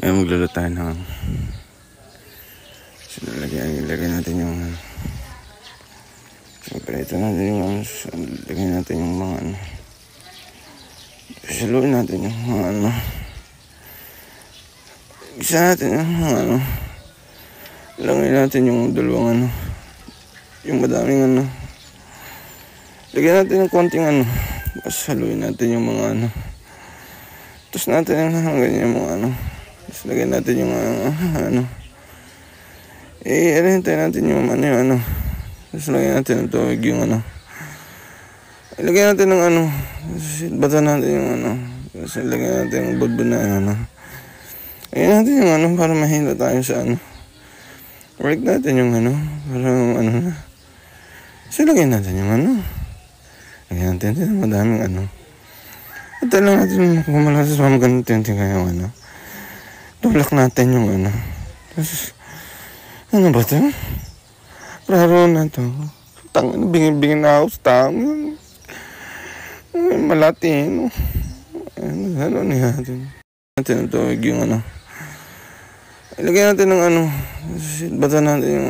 Ngayon magluluto tayo ng ilagay natin yung siyempre ito natin yung lagay natin yung mga saluin natin yung mga isa natin yung mga lagay natin yung dalawang yung madaming lagyan natin yung konting tapos saluin natin yung mga tapos natin yung ganyan yung mga tapos lagyan natin yung hintay natin yung tapos lagyan natin ng tubig yung ilagay natin ng bata natin yung tapos lagyan natin yung budbud na lagyan natin yung para mahila tayo sa work natin yung para tapos lagyan natin yung lagyan natin yung madaming at lang natin kung malakas pa maganda kaya yung tulak natin yung tapos ba ito? Klaro na ito. Bingin na ako sa tama. Malatin. Natin ang tawag yung ilagay natin ng bata natin yung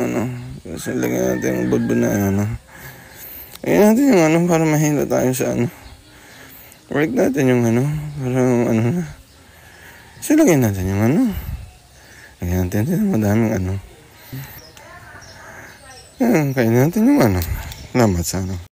tapos ilagay natin yung budbud na ilagay natin yung para mahila tayo sa work natin yung para tapos ilagay natin yung lagyan natin yung madaming kainin natin yung lamat sa